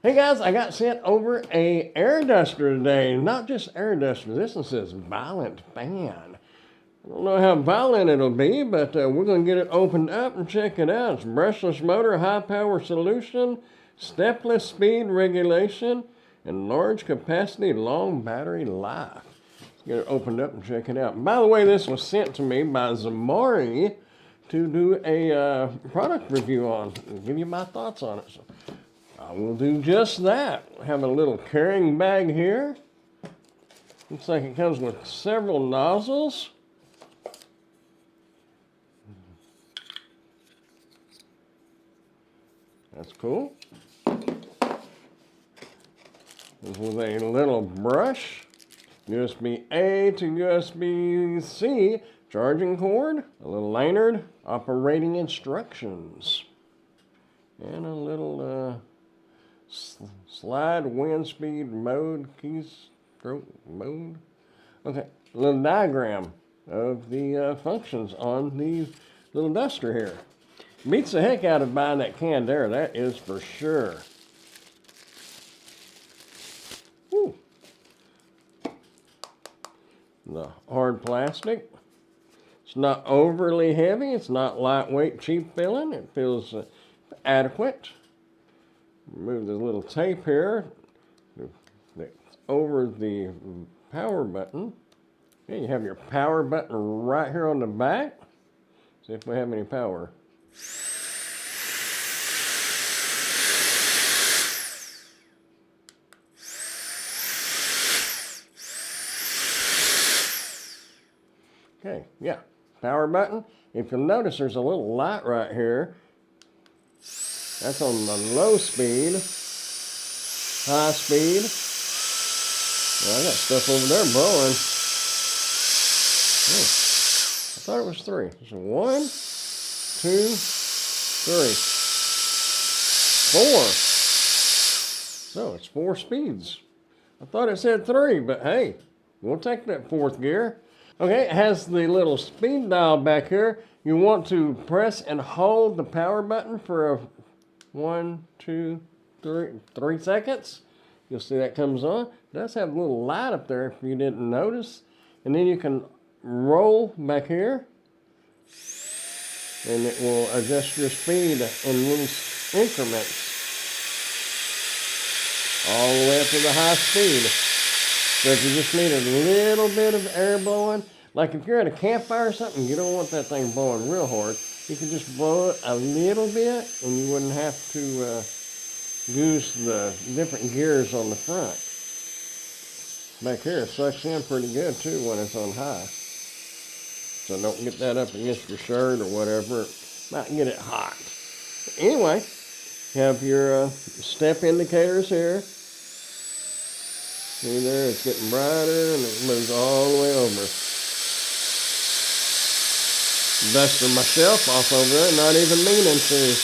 Hey guys, I got sent over a air duster today. Not just air duster, this one says violent fan. I don't know how violent it'll be, but we're going to get it opened up and check it out. It's brushless motor, high power solution, stepless speed regulation, and large capacity, long battery life. Let's get it opened up and check it out. By the way, this was sent to me by ZARIMI to do a product review on, and give you my thoughts on it. So I will do just that. I have a little carrying bag here. Looks like it comes with several nozzles. That's cool. Comes with a little brush, USB-A to USB-C charging cord, a little lanyard, operating instructions, and a little slide wind speed mode, keystroke mode. Okay, a little diagram of the functions on the little duster here. Beats the heck out of buying that canned air, that is for sure. Whew. The hard plastic. It's not overly heavy. It's not lightweight, cheap feeling. It feels adequate. Remove the little tape here over the power button. Okay, you have your power button right here on the back. See if we have any power. Okay, yeah, power button. If you'll notice, there's a little light right here. That's on the low speed. High speed. Well, I got stuff over there blowing. Oh, I thought it was 3. So 1, 2, 3, 4. So it's 4 speeds. I thought it said 3, but hey, we'll take that 4th gear. Okay, it has the little speed dial back here. You want to press and hold the power button for 1, 2, 3 seconds. You'll see that comes on. It does have a little light up there if you didn't notice. And then you can roll back here, and it will adjust your speed in little increments all the way up to the high speed. So if you just need a little bit of air blowing, like if you're at a campfire or something, you don't want that thing blowing real hard. You can just blow it a little bit, and you wouldn't have to use the different gears on the front. Back here, it sucks in pretty good too when it's on high. So don't get that up against your shirt or whatever. It might get it hot. Anyway, you have your step indicators here. See there, it's getting brighter and it moves all the way over. Dusting myself off over there, not even meaning to.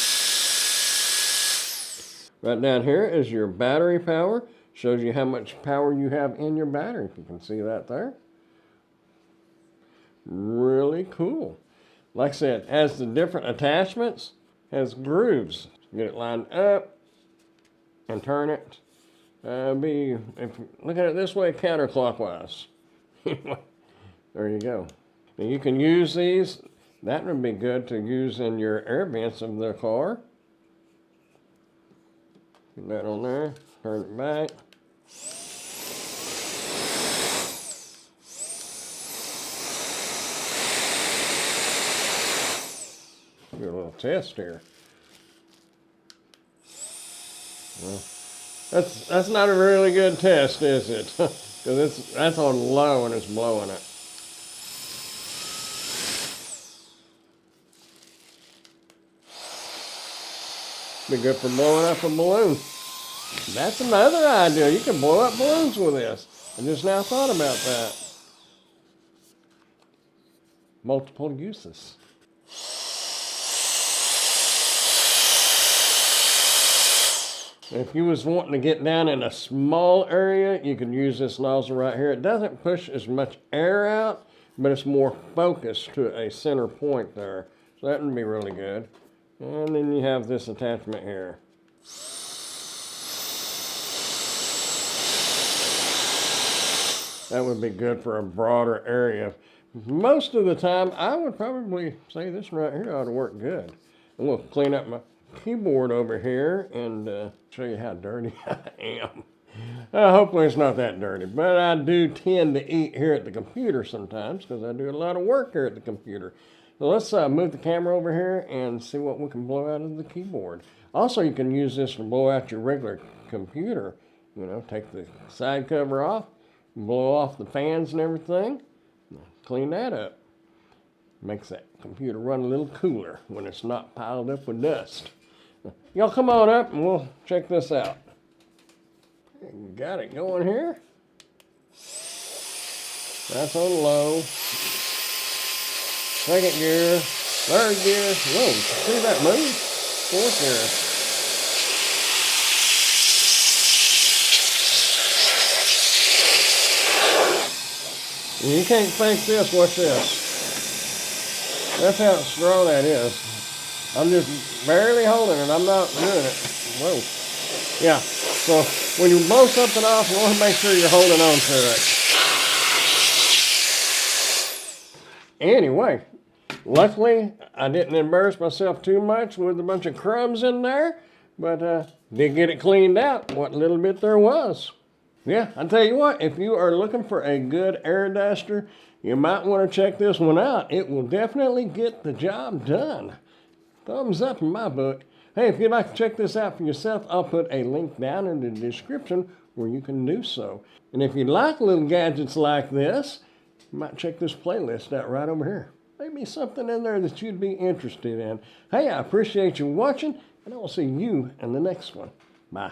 Right down here is your battery power. Shows you how much power you have in your battery, if you can see that there. Really cool. Like I said, has the different attachments, has grooves. Get it lined up and turn it. If you look at it this way, counterclockwise. There you go. And you can use these. That would be good to use in your air vents of the car. Put that on there, turn it back. Do a little test here. Well, that's not a really good test, is it? Because that's on low and it's blowing it. Be good for blowing up a balloon. That's another idea. You can blow up balloons with this. I just now thought about that. Multiple uses. If you was wanting to get down in a small area, you could use this nozzle right here. It doesn't push as much air out, but it's more focused to a center point there. So that would be really good. And then you have this attachment here. That would be good for a broader area. Most of the time, I would probably say this right here ought to work good. And we'll clean up my keyboard over here and show you how dirty I am. Hopefully it's not that dirty, but I do tend to eat here at the computer sometimes because I do a lot of work here at the computer. So let's move the camera over here and see what we can blow out of the keyboard. Also, you can use this to blow out your regular computer. You know, take the side cover off, blow off the fans and everything, clean that up. Makes that computer run a little cooler when it's not piled up with dust. Y'all come on up and we'll check this out. Got it going here. That's on low. Second gear, third gear. Whoa, see that move? Fourth gear. You can't fake this. Watch this. That's how strong that is. I'm just barely holding it. I'm not doing it. Whoa. Yeah. So when you blow something off, you want to make sure you're holding on to it. Anyway, luckily I didn't embarrass myself too much with a bunch of crumbs in there, but did get it cleaned out, what little bit there was. Yeah, I'll tell you what, if you are looking for a good air duster, you might want to check this one out. It will definitely get the job done. Thumbs up in my book. Hey, if you'd like to check this out for yourself, I'll put a link down in the description where you can do so. And if you like little gadgets like this, you might check this playlist out right over here. Maybe something in there that you'd be interested in. Hey, I appreciate you watching, and I will see you in the next one. Bye.